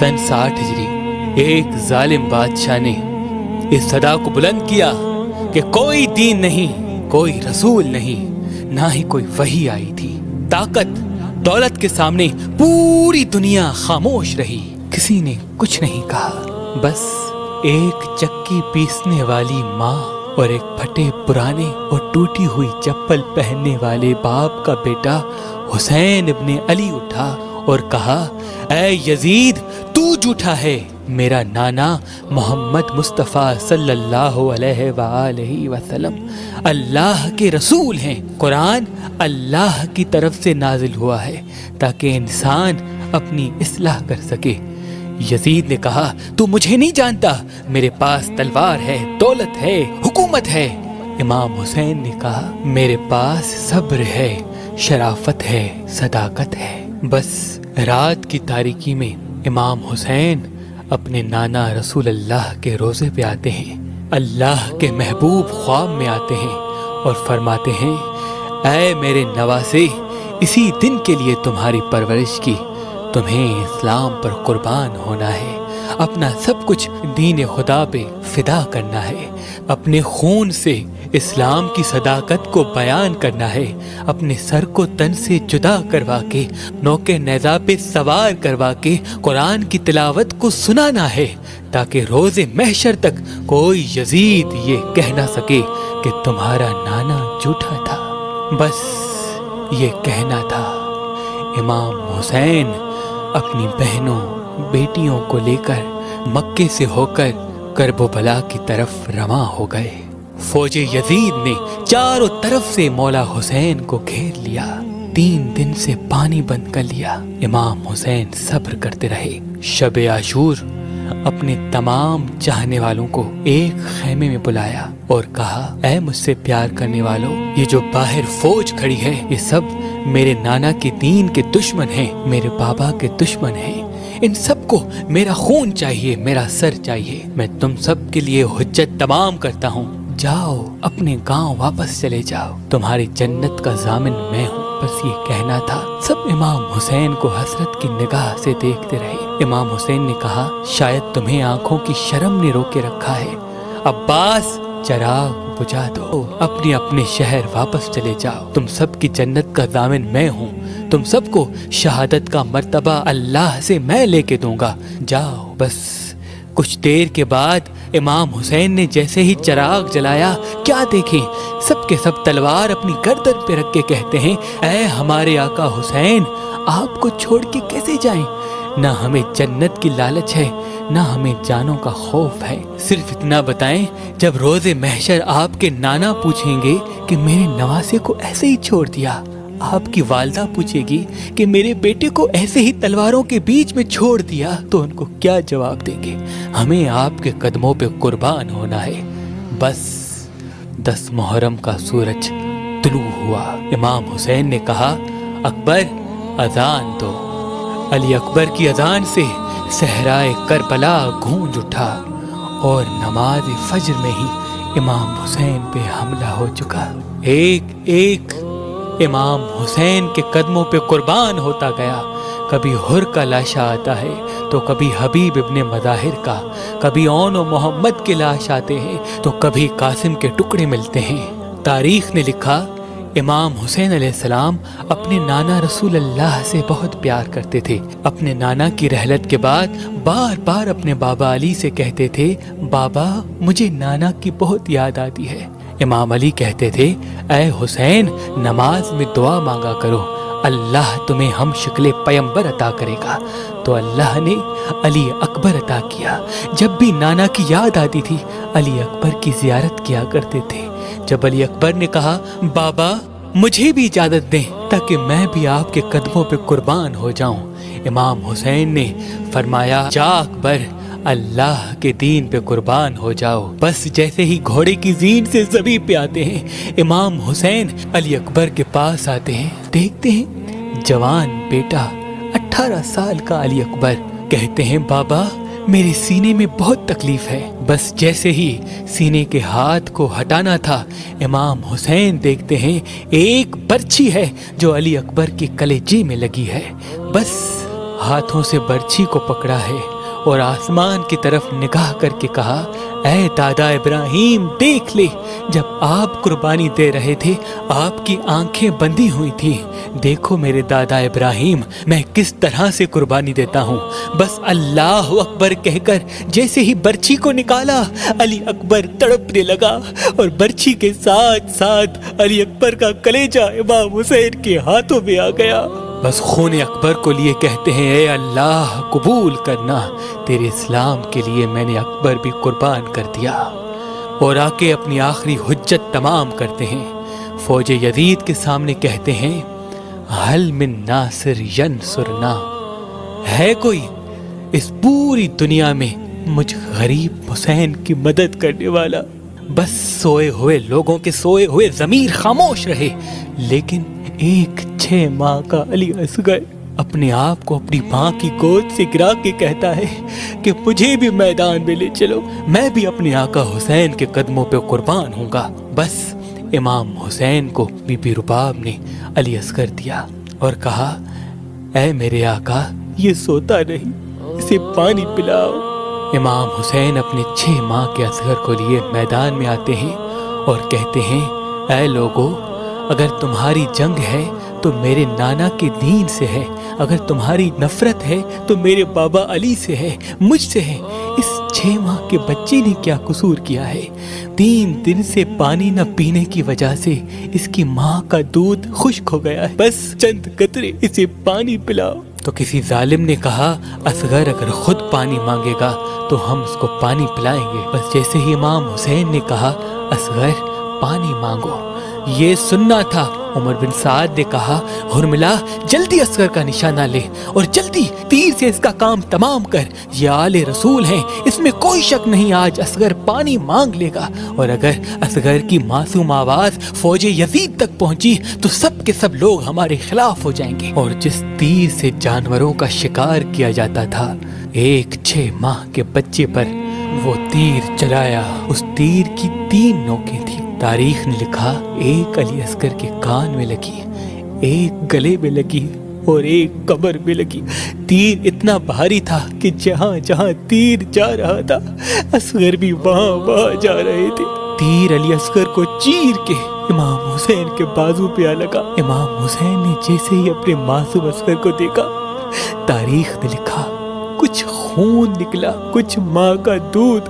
सन 60 हिजरी एक जालिम बादशाह ने इस सदा को बुलंद किया कि कोई दीन नहीं, कोई रसूल नहीं, ना ही कोई वही आई थी। ताकत दौलत के सामने पूरी दुनिया खामोश रही, किसी ने कुछ नहीं कहा। बस एक चक्की पीसने वाली माँ और एक फटे पुराने और टूटी हुई चप्पल पहनने वाले बाप का बेटा हुसैन इब्ने अली उठा और कहा, ऐ यजीद, तू झूठा है। मेरा नाना मोहम्मद मुस्तफ़ा सल्लल्लाहु अलैहि वसल्लम अल्लाह के रसूल हैं। कुरान अल्लाह की तरफ से नाजिल हुआ है ताकि इंसान अपनी इस्लाह कर सके। यजीद ने कहा, तू मुझे नहीं जानता, मेरे पास तलवार है, दौलत है, हुकूमत है। इमाम हुसैन ने कहा, मेरे पास सब्र है, शराफत है, सदाकत है। बस रात की तारीकी में इमाम हुसैन अपने नाना रसूल अल्लाह के रोज़े पे आते हैं। अल्लाह के महबूब ख्वाब में आते हैं और फरमाते हैं, ऐ मेरे नवासे, इसी दिन के लिए तुम्हारी परवरिश की, तुम्हें इस्लाम पर कुर्बान होना है, अपना सब कुछ दीन खुदा पे फिदा करना है, अपने खून से इस्लाम की सदाकत को बयान करना है, अपने सर को तन से जुदा करवा के नौके नेज़ा पे सवार करवा के कुरान की तिलावत को सुनाना है, ताकि रोज़े महशर तक कोई यजीद ये कह ना सके कि तुम्हारा नाना झूठा था। बस ये कहना था। इमाम हुसैन अपनी बहनों बेटियों को लेकर मक्के से होकर करबला की तरफ रवां हो गए। फौजे यजीद ने चारों तरफ से मौला हुसैन को घेर लिया। 3 दिन से पानी बंद कर लिया। इमाम हुसैन सब्र करते रहे। शब आशूर अपने तमाम चाहने वालों को एक खैमे में बुलाया और कहा, ऐ मुझसे प्यार करने वालों, ये जो बाहर फौज खड़ी है ये सब मेरे नाना के दीन के दुश्मन हैं, मेरे बाबा के दुश्मन हैं। इन सबको मेरा खून चाहिए, मेरा सर चाहिए। मैं तुम सब के लिए हुज्जत तमाम करता हूँ। जाओ, अपने गांव वापस चले जाओ, तुम्हारी जन्नत का जामिन मैं हूँ। बस ये कहना था। सब इमाम हुसैन को हसरत की निगाह से देखते रहे। इमाम हुसैन ने कहा, शायद तुम्हें आंखों की शर्म ने रोके रखा है। अब्बास, चराग बुझा दो, अपने अपने शहर वापस चले जाओ। तुम सब की जन्नत का दामन मैं हूँ। तुम सबको शहादत का मर्तबा अल्लाह से मैं लेके दूंगा। जाओ। बस कुछ देर के बाद इमाम हुसैन ने जैसे ही चराग जलाया, क्या देखें, सबके सब तलवार अपनी गर्दन पे रख के कहते हैं, ऐ हमारे आका हुसैन, आपको छोड़ के कैसे जाएं? ना हमें जन्नत की लालच है, ना हमें जानों का खौफ है। सिर्फ इतना बताएं, जब रोज़े महशर आपके नाना पूछेंगे कि मेरे नवासे को ऐसे ही छोड़ दिया, आपकी वालदा पूछेगी कि मेरे बेटे को ऐसे ही तलवारों के बीच में छोड़ दिया, तो उनको क्या जवाब देंगे? हमें आपके कदमों पे कुर्बान होना है। बस 10 मुहर्रम का सूरज तुलू हुआ। इमाम हुसैन ने कहा, अकबर, अजान दो। अली अकबर की अजान से सहराए करबला गूंज उठा और नमाज फज्र में ही इमाम हुसैन पे हमला हो चुका। एक एक इमाम हुसैन के कदमों पे कुर्बान होता गया। कभी हुर का लाशा आता है तो कभी हबीब इब्ने मज़ाहिर का, कभी औन और मोहम्मद के लाश आते हैं तो कभी कासिम के टुकड़े मिलते हैं। तारीख ने लिखा, इमाम हुसैन अलैहिस्सलाम अपने नाना रसूल अल्लाह से बहुत प्यार करते थे। अपने नाना की रहलत के बाद बार बार अपने बाबा अली से कहते थे, बाबा, मुझे नाना की बहुत याद आती है। इमाम अली कहते थे, ऐ हुसैन, नमाज में दुआ मांगा करो, अल्लाह तुम्हें हम शक्ले पैगंबर अता करेगा। तो अल्लाह ने अली अकबर अता किया। जब भी नाना की याद आती थी, अली अकबर की जियारत किया करते थे। जब अली अकबर ने कहा, बाबा, मुझे भी इजाजत दें ताकि मैं भी आपके कदमों पे कुर्बान हो जाऊं, इमाम हुसैन ने फरमाया, जा अकबर, अल्लाह के दीन पे कुर्बान हो जाओ। बस जैसे ही घोड़े की जीन से ज़मीन पे आते हैं, इमाम हुसैन अली अकबर के पास आते हैं। देखते हैं जवान बेटा 18 साल का अली अकबर। कहते हैं, बाबा, मेरे सीने में बहुत तकलीफ है। बस जैसे ही सीने के हाथ को हटाना था, इमाम हुसैन देखते हैं एक बर्छी है जो अली अकबर के कलेजे में लगी है। बस हाथों से बर्छी को पकड़ा है और आसमान की तरफ निगाह करके कहा, ऐ दादा इब्राहिम, देख ले, जब आप कुर्बानी दे रहे थे आपकी आंखें बंदी हुई थी। देखो मेरे दादा इब्राहिम, मैं किस तरह से कुर्बानी देता हूँ। बस अल्लाह अकबर कहकर जैसे ही बर्छी को निकाला, अली अकबर तड़पने लगा और बर्छी के साथ साथ अली अकबर का कलेजा इमाम हुसैन के हाथों में आ गया। बस खून अकबर को लिए कहते हैं, ए अल्लाह कबूल करना, तेरे इस्लाम के लिए मैंने अकबर भी कुर्बान कर दिया। और आके अपनी आखिरी हुज्जत तमाम करते हैं। फौज यजीद के सामने कहते हैं, हल मिन नासिर यंसुरना, है कोई इस पूरी दुनिया में मुझ गरीब हुसैन की मदद करने वाला। बस सोए हुए लोगों के सोए हुए ज़मीर खामोश रहे, लेकिन एक 6 माह का अली असगर अपने आप को अपनी माँ की गोद से गिरा के कहता है कि मुझे भी मैदान में ले चलो, मैं भी अपने आका हुसैन के कदमों पे कुर्बान होऊंगा। बस इमाम हुसैन को बीबी रुबाब ने अली असगर दिया और कहा, ऐ मेरे आका, ये सोता नहीं, इसे पानी पिलाओ। इमाम हुसैन अपने 6 माह के असगर को लिए मैदान में आते हैं और कहते हैं, ऐ लोगों, अगर तुम्हारी जंग है तो मेरे नाना के दीन से है, अगर तुम्हारी नफरत है तो मेरे बाबा अली से है, मुझसे है। इस 6 माह के बच्चे ने क्या कसूर किया है? 3 दिन से पानी न पीने की वजह से इसकी माँ का दूध खुश्क हो गया है, बस चंद कतरे इसे पानी पिलाओ। तो किसी जालिम ने कहा, असगर अगर खुद पानी मांगेगा तो हम उसको पानी पिलाएंगे। बस जैसे ही इमाम हुसैन ने कहा, असगर पानी मांगो, ये सुनना था, उमर बिन साद ने कहा, हुरमिला जल्दी असगर का निशाना ले और जल्दी तीर से इसका काम तमाम कर, ये आले रसूल हैं, इसमें कोई शक नहीं आज असगर पानी मांग लेगा। और अगर असगर की मासूम आवाज फौज यजीद तक पहुंची तो सब के सब लोग हमारे खिलाफ हो जाएंगे। और जिस तीर से जानवरों का शिकार किया जाता था, एक 6 माह के बच्चे पर वो तीर चलाया। उस तीर की 3 नोकें थी। तारीख ने लिखा, एक अली असगर के कान में लगी, एक गले में लगी और एक कमर में लगी। तीर इतना भारी था कि जहाँ जहाँ तीर जा रहा था असगर भी वहाँ वहाँ जा रहे थे। तीर अली असगर को चीर के इमाम हुसैन के बाजू पे आ लगा। इमाम हुसैन ने जैसे ही अपने मासूम असगर को देखा, तारीख ने लिखा, कुछ खून निकला, कुछ माँ का दूध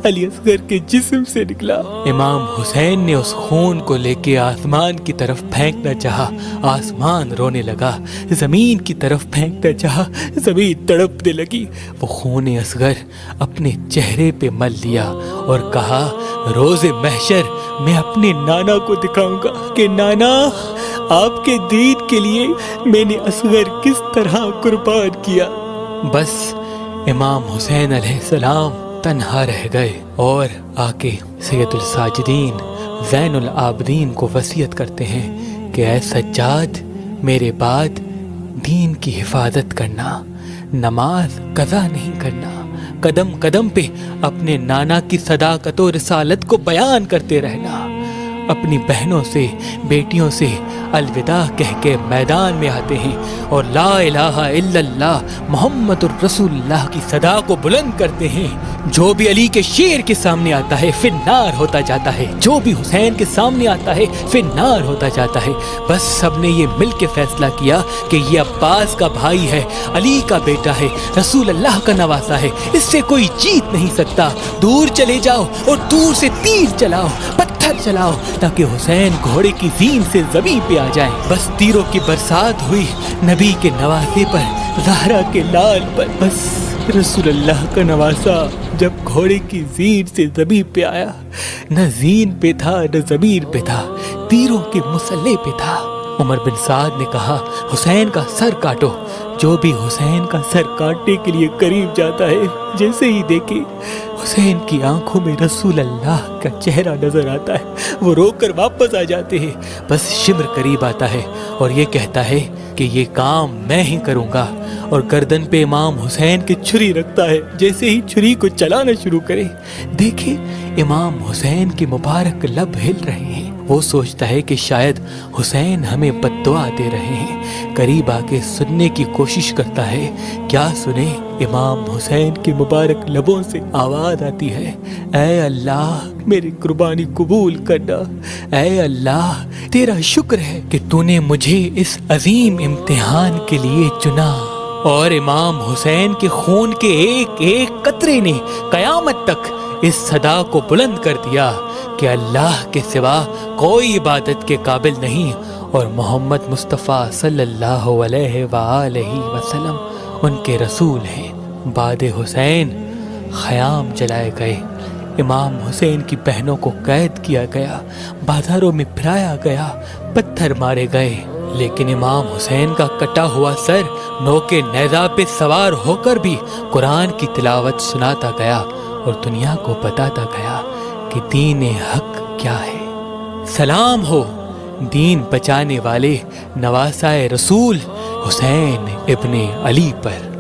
अली असगर के जिस्म से निकला। इमाम हुसैन ने उस खून को लेके आसमान की तरफ फेंकना चाहा, आसमान रोने लगा। जमीन की तरफ फेंकना चाहा, जमीन तड़पने लगी। वो खून असगर अपने चेहरे पे मल लिया और कहा, रोज़े महशर मैं अपने नाना को दिखाऊंगा कि नाना, आपके दीन के लिए मैंने असगर किस तरह कुर्बान किया। बस इमाम हुसैन अलैहिस्सलाम तन्हा रह गए और आके सैयदुल साजिदीन ज़ैनुल आबिदीन को वसीयत करते हैं कि ऐ सज्जाद, मेरे बाद दीन की हिफाजत करना, नमाज कज़ा नहीं करना, कदम कदम पे अपने नाना की सदाकत और रिसालत को बयान करते रहना। अपनी बहनों से, बेटियों से अलविदा कह के मैदान में आते हैं और ला इलाहा इल्लल्लाह मुहम्मदुर रसूलुल्लाह की सदा को बुलंद करते हैं। जो भी अली के शेर के सामने आता है फिर नार होता जाता है, जो भी हुसैन के सामने आता है फिर नार होता जाता है। बस सबने ये मिल के फैसला किया कि ये अब्बास का भाई है, अली का बेटा है, रसूल अल्लाह का नवासा है, इससे कोई जीत नहीं सकता। दूर चले जाओ और दूर से तीर चलाओ, पत्थर चलाओ, ताकि हुसैन घोड़े की जीन से जमीन पे आ जाए। बस तीरों की बरसात हुई नबी के नवासे पर, ज़हरा के लाल पर। बस रसूलुल्लाह का नवासा जब घोड़े की जीन से जमीन पे आया, न जीन पे था न जमीन पे था, तीरों के मुसल्ले पे था। उमर बिन साद ने कहा, हुसैन का सर काटो। जो भी हुसैन का सर काटने के लिए करीब जाता है, जैसे ही देखे हुसैन की आंखों में रसूल अल्लाह का चेहरा नजर आता है, वो रोकर वापस आ जाते हैं। बस शिम्र करीब आता है और ये कहता है कि ये काम मैं ही करूँगा, और गर्दन पे इमाम हुसैन की छुरी रखता है। जैसे ही छुरी को चलाना शुरू करे, देखे इमाम हुसैन के मुबारक लब हिल रहे हैं وہ سوچتا ہے کہ شاید حسین ہمیں بد دعا دے رہے ہیں، قریب آ کے سننے کی کوشش کرتا ہے، کیا سنے؟ امام حسین کے مبارک لبوں سے آواز آتی ہے، اے اللہ میری قربانی قبول کرنا، اے اللہ تیرا شکر ہے کہ تو نے مجھے اس عظیم امتحان کے لیے چنا۔ اور امام حسین کے خون کے ایک ایک قطرے نے قیامت تک اس صدا کو بلند کر دیا کہ اللہ کے سوا کوئی عبادت کے قابل نہیں، اور محمد مصطفیٰ صلی اللہ علیہ وآلہ وسلم ان کے رسول ہیں۔ بعد حسین خیام جلائے گئے، امام حسین کی بہنوں کو قید کیا گیا، بازاروں میں پھرایا گیا، پتھر مارے گئے، لیکن امام حسین کا کٹا ہوا سر نوکے نیزہ پہ سوار ہو کر بھی قرآن کی تلاوت سناتا گیا اور دنیا کو بتاتا گیا کہ دین حق کیا ہے۔ سلام ہو دین بچانے والے نواسائے رسول حسین ابن علی پر۔